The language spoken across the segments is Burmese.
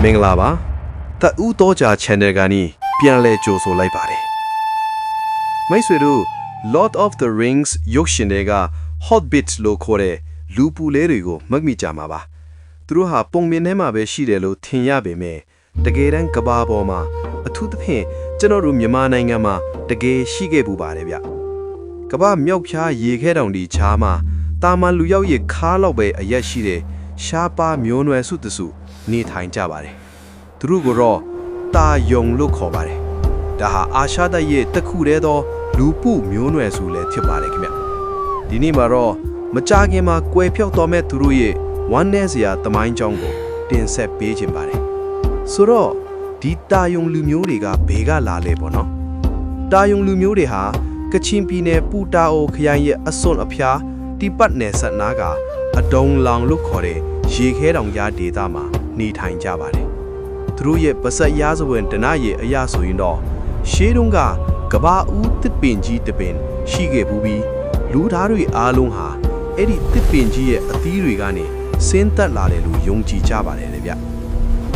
မင်္ဂလာပါတဦးတော့ကြာ channel ကနေပြန်လဲကြိုဆိုလိုက်ပါတယ်မိတ်ဆွေတို့ Lord of the Rings ရုပ်ရှင်တွေက Hobbit လို့ခေါ်တဲ့လူပူလေးတွေကိုမှတ်မိကြမှာပါသူတို့ဟာပုံမြင်ထဲမှာပဲရှိတယ်လို့ထင်ရပေမဲ့တကယ်တမ်းကဘာပေါ်မှာအထူးသဖြင့်ကျွန်တော်တို့မြန်မာနိုင်ငံမှာတကယ်ရှိခဲ့ပူပါတယ်ဗျကဘာမြောက်ဖြားရေခဲတောင်ဒီချားမှာတာမန်လူရောက်ရခါလောက်ပဲအရက်ရှိတဲ့ရှားပါမျိုးနွယ်စုတစုနေထိုင်ကြပါတယ်သူတို့ကတော့တာယုံလို့ခေါ်ပါတယ်ဒါဟာအာရှတိုက်ရဲ့တစ်ခုတည်းသောလူပုမျိုးနွယ်စုလည်းဖြစ်ပါတယ်ခင်ဗျဒီနေ့မှာတော့မကြခင်မှာကွယ်ဖြောက်တော်မဲ့သူတို့ရဲ့ဝမ်းနည်းစရာသမိုင်းကြောင်းကိုတင်ဆက်ပေးခြင်းပါတယ်ဆိုတော့ဒီတာယုံလူမျိုးတွေကဘယ်ကလာလဲပေါ့နော်တာယုံလူမျိုးတွေဟာကချင်ပြည်နယ်ပူတာအိုခရိုင်ရဲ့အစွန်အဖျားတိပတ်နယ်ဆက်နာကအဒုံလောင်လို့ခေါ်တဲ့ရေခဲတောင်ကြားဒေသမှာနေထိုင်ကြပါတယ်သူတို့ရဲ့ပစက်ရားစဝင်ဒနာရဲ့အရာဆိုရင်တော့ရှေးတုန်းကကဘာဦးတစ်ပင်ကြီးတစ်ပင်ရှိခဲ့ပြီးလူသားတွေအားလုံးဟာအဲ့ဒီတစ်ပင်ကြီးရဲ့အသီးတွေကနေဆင်းသက်လာတယ်လို့ယုံကြည်ကြပါတယ်လေဗျ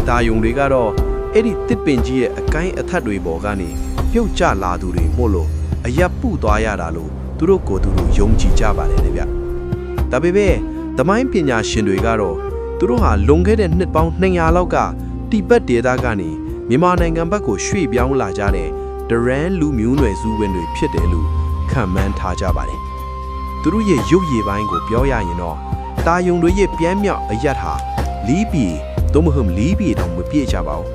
တာယုံတွေကတော့အဲ့ဒီတစ်ပင်ကြီးရဲ့အကိုင်းအထက်တွေပေါ်ကနေပြုတ်ကျလာသူတွေမို့လို့အရက်ပုသွားရတာလို့သူတို့ကိုယ်သူတို့ယုံကြည်ကြပါတယ်လေဗျဒါပေမဲ့သမိုင်းပညာရှင်တွေကတော့သူတို့ဟာလွန်ခဲ့တဲ့နှစ်ပေါင်း200လောက်ကတိဘက်ဒေသကနေမြန်မာနိုင်ငံဘက်ကိုရွှေ့ပြောင်းလာကြတဲ့ဒရန်လူမျိုးနွယ်စုဝင်တွေဖြစ်တယ်လို့ခန့်မှန်းထားကြပါတယ်သူတို့ရဲ့ရုပ်ရည်ပိုင်းကိုပြောရရင်တော့တာယုံတွေရဲ့ပြမ်းမြောက်အရက်ဟာလီးပီသို့မဟုတ်လီးပီတောင်မပြည့်ကြပါဘူး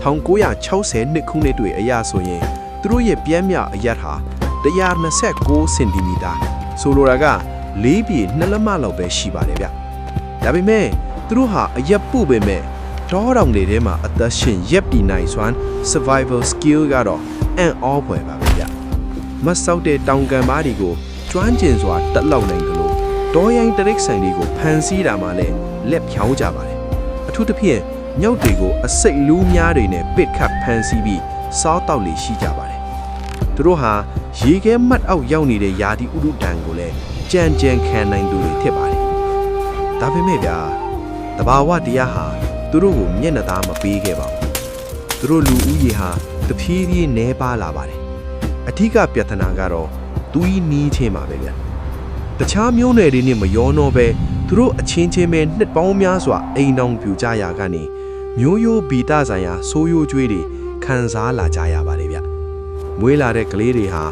1960နှစ်ခုနှစ်တွေအရာဆိုရင်သူတို့ရဲ့ပြမ်းမြောက်အရက်ဟာ129စင်တီမီတာဆိုလိုတာက4ပြည်2လက်မလောက်ပဲရှိပါတယ်ဗျဒါပေမဲ့သူတို့ဟာအရက်ပုပေမဲ့တောတောင်တွေထဲမှာအသက်ရှင်ရပ်တည်နိုင်စွမ်း survival skill ကတော့အံ့ဩဖွယ်ပါဗျမဆောက်တဲ့တောင်ကန်မားတွေကိုကျွမ်းကျင်စွာတက်လောက်နိုင်တယ်လို့တောရိုင်းတရိတ်ဆိုင်တွေကိုဖန်ဆီးတာမှလည်းလက်ဖြောင်းကြပါတယ်အထူးသဖြင့်ညောက်တွေကိုအစိတ်လူးများတွေနဲ့ပစ်ခတ်ဖန်ဆီးပြီးစားတောက်လေရှိကြပါတယ်သူတို့ဟာရေခဲမှတ်အောက်ရောက်နေတဲ့ယာတီဥဒုတန်ကိုလည်းကြံကြံခံနိုင်သူတွေဖြစ်ပါတယ်ဒါပေမဲ့ဗျာတဘာဝတရားဟာသူတို့ကိုမျက်နှာသားမပေးခဲ့ပါဘူးသူတို့လူဦးရေဟာတဖြည်းဖြည်းနည်းပါးလာပါတယ်အထူးပြဿနာကတော့သူဤနီးချင်းပါပဲဗျတခြားမျိုးနွယ်တွေနဲ့မရောတော့ပဲသူတို့အချင်းချင်းပဲနှစ်ပေါင်းများစွာအိမ်တောင်ပြူကြရာကနေမျိုးရိုးဗီတဆိုင်ရာဆိုးရိုးကျွေးတွေခံစားလာကြရပါတယ်ဗျမွေးလာတဲ့ကလေးတွေဟာ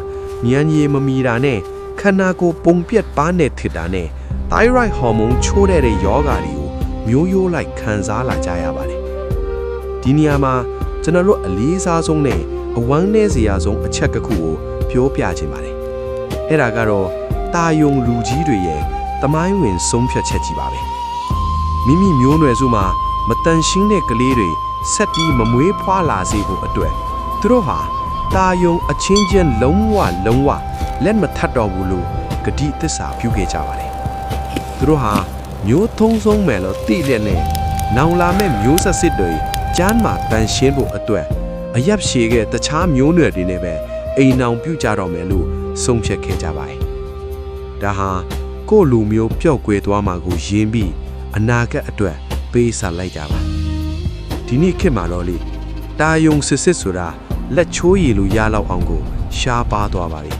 ညံရီမမီတာနဲ့ခန္ဓာကိုယ်ပုံပြက်ပါနဲ့ထစ်တာနဲ့ thyroid hormone ချိုးတဲ့ယောဂါတွေကိုမျိုးရိုးလိုက်ခံစားလာကြရပါတယ်ဒီနေရာမှာကျွန်တော်တို့အလေးစားဆုံးနဲ့အဝမ်းနည်းစရာဆုံးအချက်တစ်ခုကိုပြောပြချင်ပါတယ်အဲ့ဒါကတော့တာယုံလူကြီးတွေရဲ့တမိုင်းဝင်ဆုံးဖြတ်ချက်ကြီးပါပဲမိမိမျိုးနွယ်စုမှာမတန်ရှင်းတဲ့ကလေးတွေဆက်ပြီးမမွေးဖွားလာစေဖို့အတွက်သူတို့ဟာတာယုံအချင်းချင်းလုံးဝလက်မထပ်တော့ဘူးလို့ဂတိသစ္စာပြုခဲ့ကြပါတယ်သူတို့ဟာမျိုးထုံးဆုံးမယ်လို့သိတဲ့နဲ့နောင်လာမဲ့မျိုးဆက်စစ်တွေကျမ်းမာတန်ရှင်းဖို့အတွက်အရက်ရှည်တဲ့တခြားမျိုးနွယ်တွေနဲ့ပဲအိမ်အောင်ပြုကြတော့မယ်လို့ဆုံးဖြတ်ခဲ့ကြပါတယ်ဒါဟာကိုယ့်လူမျိုးပျောက်ကွယ်သွားမှာကိုယဉ်ပြီးအနာဂတ်အတွက်ပေးဆပ်လိုက်ကြပါဒီနေ့ခေတ်မှာတော့လေတာယုံစစ်ဆိုတာလက်ချိုးရည်လိုရလောက်အောင်ကိုရှားပါသွားပါပြီ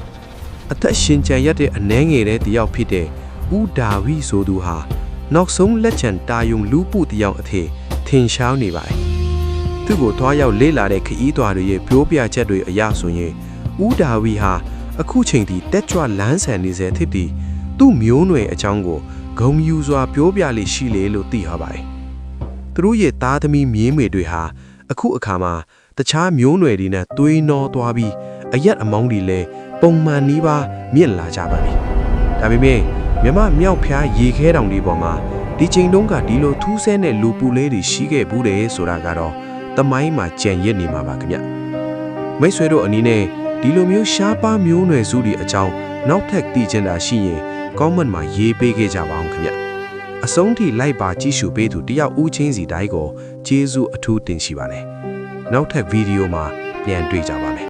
အသက်ရှင်ကြံရတဲ့အနှဲငယ်တဲ့တယောက်ဖြစ်တဲ့ဦးဒါဝိဆိုသူဟာနောက်ဆုံးလက်ချံတာယုံလူပုတယောက်အထည်ထင်ရှားနေပါတယ်သူ့ကိုတွားရောက်လေးလာတဲ့ခရီးသွားတွေရဲ့ပြောပြချက်တွေအရဆိုရင်ဦးဒါဝိဟာအခုချိန်ထိတက်ကြွလန်းဆန်နေစေဖြစ်ပြီးသူ့မျိုးနွယ်အကြောင်းကိုဂုံယူစွာပြောပြလေရှိလေလို့သိရပါတယ်သူတို့ရဲ့သားသမီးမြေးမေတွေဟာအခုအခါမှာတခြားမျိုးနွယ်တွေနဲ့သွေးနှောသွားပြီးအရက်အမောင်းတွေလည်းပုံမှန်နီးပါးမြင့်လာကြပါပြီဒါပေမဲ့မြမမြောက်ဖျားရေခဲတောင်တွေပေါ်မှာဒီချိန်တုန်းကဒီလိုထူးဆန်းတဲ့လူပူလေးတွေရှိခဲ့ဘူးတယ်ဆိုတာကတော့တမိုင်းမှာကြံရစ်နေမှာပါခင်ဗျမိတ်ဆွေတို့အနေနဲ့ဒီလိုမျိုးရှားပါမျိုးနွယ်စုတွေအကြောင်းနောက်ထပ်သိချင်တာရှိရင် comment မှာရေးပေးခဲ့ကြပါအောင်ခင်ဗျအဆုံးထိလိုက်ပါကြည့်ရှုပေးသူတယောက်ဦးချင်းစီတိုင်းကိုကျေးဇူးအထူးတင်ရှိပါတယ်နောက်ထပ်ဗီဒီယိုမှာပြန်တွေ့ကြပါမယ်